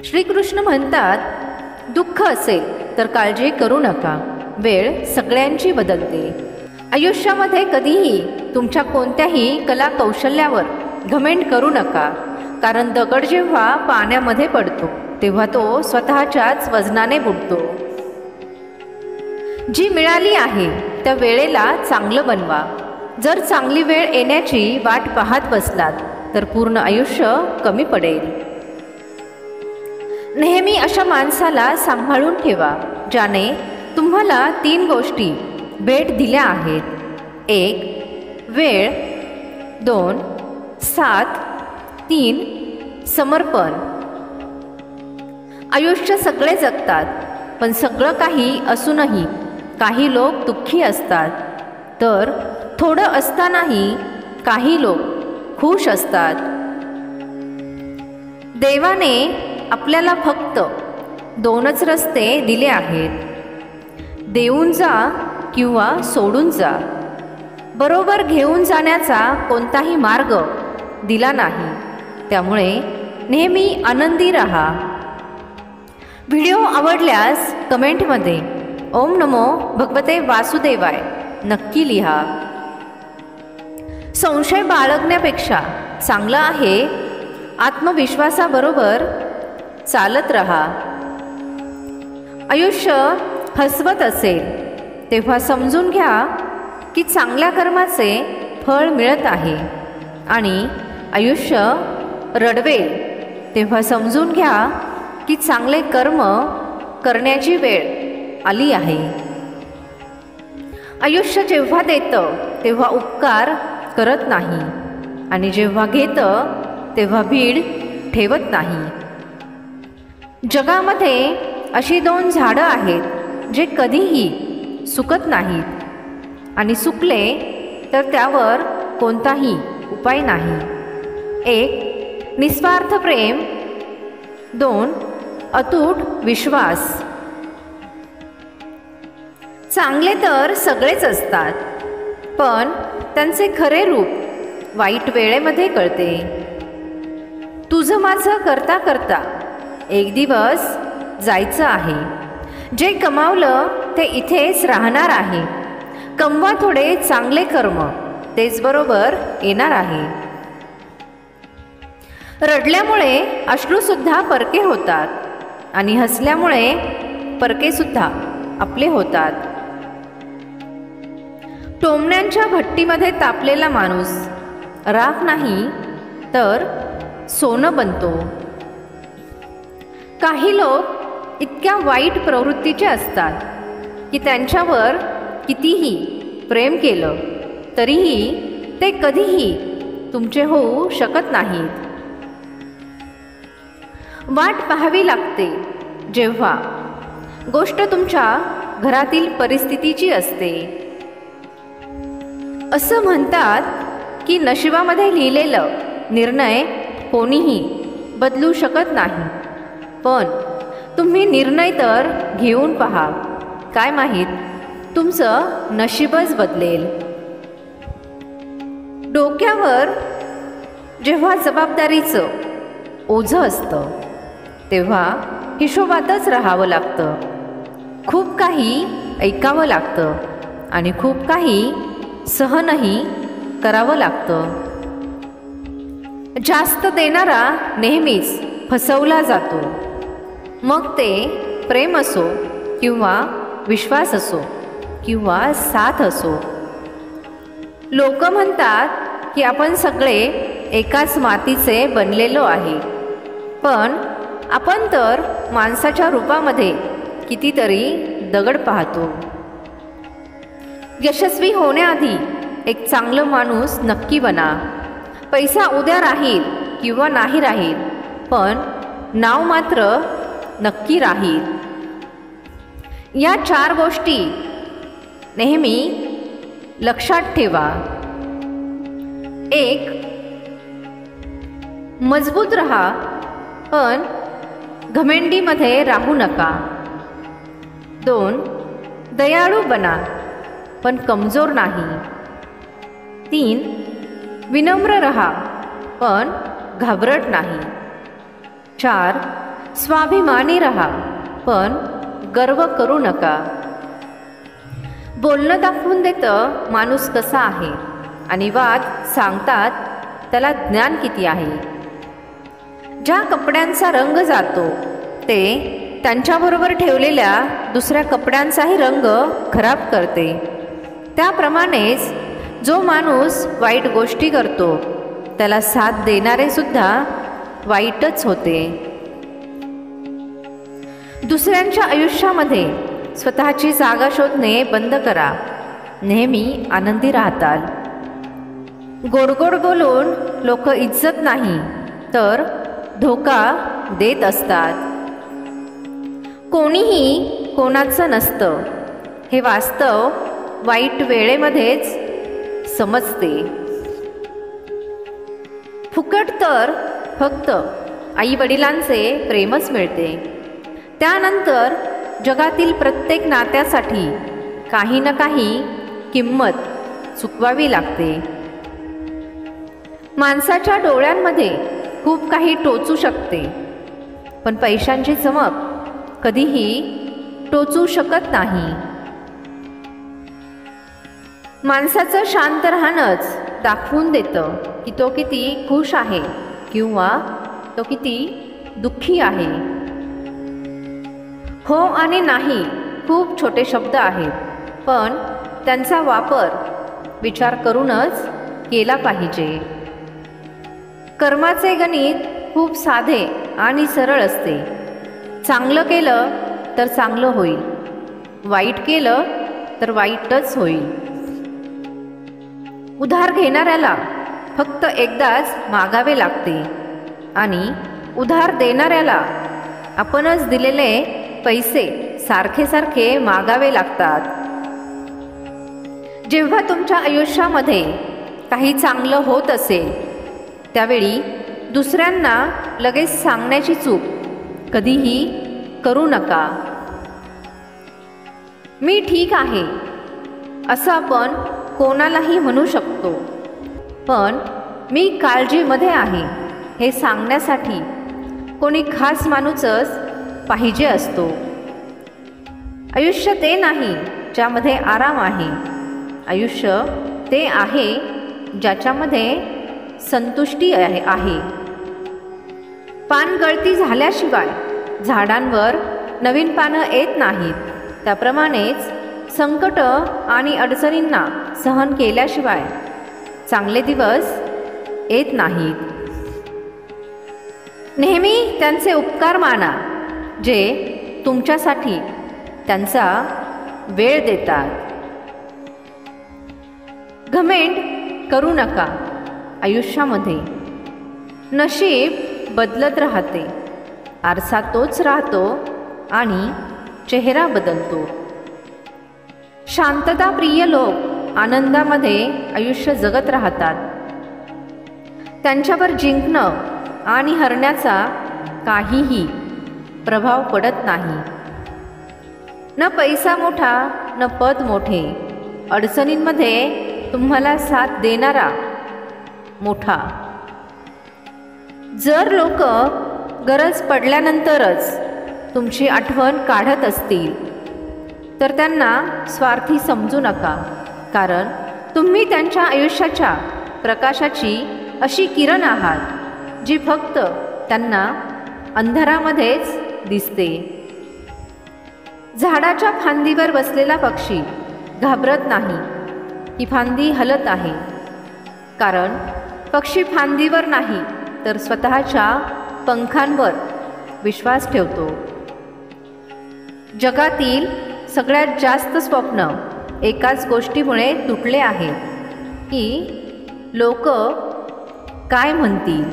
श्रीकृष्ण म्हणतात, दुःख असेल तर काळजी करू नका, वेळ सगळ्यांची बदलते. आयुष्यामध्ये कधीही तुमच्या कोणत्याही कला कौशल्यावर घमेंड करू नका, कारण दगड जेव्हा पाण्यामध्ये पडतो तेव्हा तो स्वतःच्याच वजनाने बुडतो. जी मिळाली आहे त्या वेळेला चांगलं बनवा. जर चांगली वेळ येण्याची वाट पाहत बसलात तर पूर्ण आयुष्य कमी पडेल. नेहमी अशा माणसाला सांभाळून ठेवा ज्याने तुम्हाला 3 गोष्टी भेट दिल्या आहेत. 1 वेळ, 2 साथ, 3 समर्पण. आयुष्य सगळे जगतात, पण सगळं काही असूनही काही लोक दुःखी असतात, तर थोडं असतानाही काही लोक खुश असतात. देवाने आपल्याला फक्त 2च रस्ते दिले आहेत, देऊन जा किंवा सोडून जा. बरोबर घेऊन जाण्याचा कोणताही मार्ग दिला नाही. त्यामुळे नेहमी आनंदी राहा. व्हिडिओ आवडल्यास कमेंटमध्ये ओम नमो भगवते वासुदेवाय नक्की लिहा. संशय बाळगण्यापेक्षा चांगलं आहे आत्मविश्वासाबरोबर चालत रहा. आयुष्य हसवत असेल तेव्हा समजून घ्या की चांगल्या कर्माचे फळ मिळत आहे, आणि आयुष्य रडवेल तेव्हा समजून घ्या की चांगले कर्म करण्याची वेळ आली आहे. आयुष्य जेव्हा देतं तेव्हा उपकार करत नाही, आणि जेव्हा घेतं तेव्हा भीड ठेवत नाही. जगामध्ये अशी 2 झाडं आहेत जे कधीही सुकत नाहीत, आणि सुकले तर त्यावर कोणताही उपाय नाही. 1 निस्वार्थ प्रेम, 2 अतूट विश्वास. चांगले तर सगळेच असतात, पण त्यांचे खरे रूप वाईट वेळेमध्ये कळते. तुझं माझं करता करता एक दिवस जायचं आहे. जे कमावलं ते इथेच राहणार आहे. कमवा थोडे चांगले कर्म, तेच बरोबर येणार आहे. रडल्यामुळे अश्रूसुद्धा परके होतात, आणि हसल्यामुळे परकेसुद्धा आपले होतात. टोमण्यांच्या भट्टीमध्ये तापलेला माणूस राख नाही तर सोनं बनतो. काही लोक इतक्या वाईट प्रवृत्तीचे असतात की त्यांच्यावर कितीही प्रेम केलं तरीही ते कधीही तुमचे होऊ शकत नाहीत. वाट पाहावी लागते जेव्हा गोष्ट तुमच्या घरातील परिस्थितीची असते. असं म्हणतात की नशिबामध्ये लिहिलेलं निर्णय कोणीही बदलू शकत नाही, पण तुम्ही निर्णय तर घेऊन पहा. काय माहीत तुमचं नशीबच बदलेल. डोक्यावर जेव्हा जबाबदारीचं ओझं असतं तेव्हा हिशोबातच राहावं लागतं. खूप काही ऐकावं लागतं आणि खूप काही सहनही करावं लागतं. जास्त देणारा नेहमीच फसवला जातो, मग ते प्रेम असो किंवा विश्वास असो किंवा साथ असो. लोक म्हणतात की आपण सगळे एकाच मातीचे बनलेलो आहे, पण आपण तर माणसाच्या रूपामध्ये कितीतरी दगड पाहतो. यशस्वी होण्याआधी एक चांगलं माणूस नक्की बना. पैसा उद्या राहील किंवा नाही राहील, पण नाव मात्र नक्की राहील. या 4 गोष्टी नेहमी लक्षात ठेवा. 1 मजबूत रहा, पण घमेंडीमध्ये राहू नका. 2 दयाळू बना, पण कमजोर नाही. 3 विनम्र रहा, पण घाबरट नाही. 4 स्वाभिमानी राहा, पण गर्व करू नका. बोलणं दाखवून देतं माणूस कसा आहे, आणि वाद सांगतात त्याला ज्ञान किती आहे. ज्या कपड्यांचा रंग जातो ते त्यांच्याबरोबर ठेवलेल्या दुसऱ्या कपड्यांचाही रंग खराब करते. त्याप्रमाणेच जो माणूस वाईट गोष्टी करतो त्याला साथ देणारे सुद्धा वाईटच होते. दुसऱ्यांच्या आयुष्यामध्ये स्वतःची जागा शोधणे बंद करा. नेहमी आनंदी राहताल. गोडगोड बोलून लोक इज्जत नाही तर धोका देत असतात. कोणीही कोणाचं नसतं हे वास्तव वाईट वेळेमध्येच समजते. फुकट तर फक्त आई वडिलांचे प्रेमच मिळते. त्यानंतर जगातील प्रत्येक नात्यासाठी काही ना काही किंमत चुकवावी लागते. माणसाच्या डोळ्यांमध्ये खूप काही टोचू शकते, पण पैशांची चमक कधीही टोचू शकत नाही. माणसाचं शांत राहणंच दाखवून देतं की तो किती खुश आहे किंवा तो किती दुःखी आहे. हो आणि नाही खूप छोटे शब्द आहेत, पण त्यांचा वापर विचार करूनच केला पाहिजे. कर्माचे गणित खूप साधे आणि सरळ असते. चांगलं केलं तर चांगलं होईल, वाईट केलं तर वाईटच होईल. उधार घेणाऱ्याला फक्त एकदाच मागावे लागते आणि उधार देणाऱ्याला आपणच दिलेले पैसे सारखे सारखे मागावे लागतात. जेव्हा तुमच्या आयुष्यामध्ये काही चांगलं होत असेल त्यावेळी दुसऱ्यांना लगेच सांगण्याची चूक कधीही करू नका. मी ठीक आहे असं आपण कोणालाही म्हणू शकतो, पण मी काळजीमध्ये आहे हे सांगण्यासाठी कोणी खास माणूसच पाहिजे असतो. आयुष्य ते नाही ज्यामध्ये आराम आहे. आयुष्य ते आहे ज्याच्यामध्ये संतुष्टी आहे. पानगळती झाल्याशिवाय झाडांवर नवीन पानं येत नाहीत. त्याप्रमाणेच संकट आणि अडचणींना सहन केल्याशिवाय चांगले दिवस येत नाहीत. नेहमी त्यांचे उपकार माना जे तुमच्यासाठी त्यांचा वेळ देतात. घमेंड करू नका. आयुष्यामध्ये नशीब बदलत राहते. आरसा तोच राहतो आणि चेहरा बदलतो. शांतताप्रिय लोक आनंदामध्ये आयुष्य जगत राहतात. त्यांच्यावर जिंकणं आणि हरण्याचा काहीही प्रभाव पडत नाही. न पैसा मोठा न पद मोठे. अडचणींमध्ये तुम्हाला साथ देणारा मोठा. जर लोक गरज पडल्यानंतरच तुमची आठवण काढत असतील तर त्यांना स्वार्थी समजू नका, कारण तुम्ही त्यांच्या आयुष्याच्या प्रकाशाची अशी किरण आहात जी फक्त त्यांना अंधारामध्येच दिसते. झाडाच्या फांदीवर बसलेला पक्षी घाबरत नाही की फांदी हलत आहे, कारण पक्षी फांदीवर नाही तर स्वतःच्या पंखांवर विश्वास ठेवतो. जगातील सगळ्यात जास्त स्वप्न एकाच गोष्टीमुळे तुटले आहेत की लोक काय म्हणतील.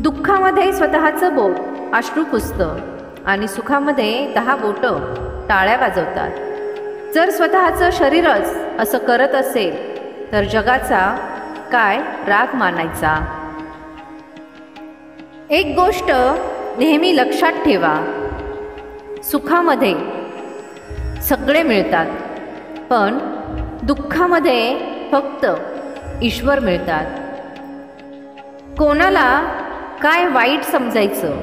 दुःखामध्ये स्वतःचं बोट अश्रू पुसतं आणि सुखामध्ये 10 बोटं टाळ्या वाजवतात. जर स्वतःचं शरीरच असं करत असेल तर जगाचा काय राग मानायचा. एक गोष्ट नेहमी लक्षात ठेवा, सुखामध्ये सगळे मिळतात पण दुःखामध्ये फक्त ईश्वर मिळतात. कोणाला काय वाईट समजायचं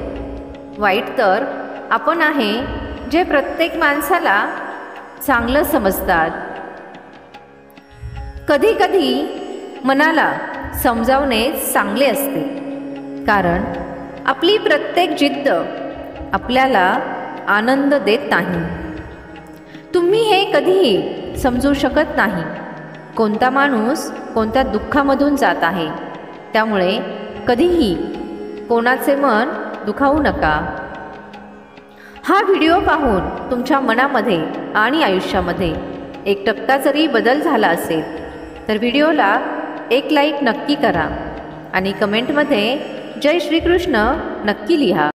वाईट तर आपण आहे जे प्रत्येक माणसाला चांगलं समजतात. कधी कधी मनाला समजावणे चांगले असते, कारण आपली प्रत्येक जिद्द आपल्याला आनंद देत नाही. तुम्ही हे कधीही समजू शकत नाही कोणता माणूस कोणत्या दुःखामधून जात आहे. त्यामुळे कधीही कोणाचे मन दुखावू नका. हा व्हिडिओ पाहून तुमच्या मनामध्ये आणि आयुष्यामध्ये 1% जरी बदल झाला असेल तर व्हिडिओला एक लाईक नक्की करा आणि कमेंटमध्ये जय श्रीकृष्ण नक्की लिहा.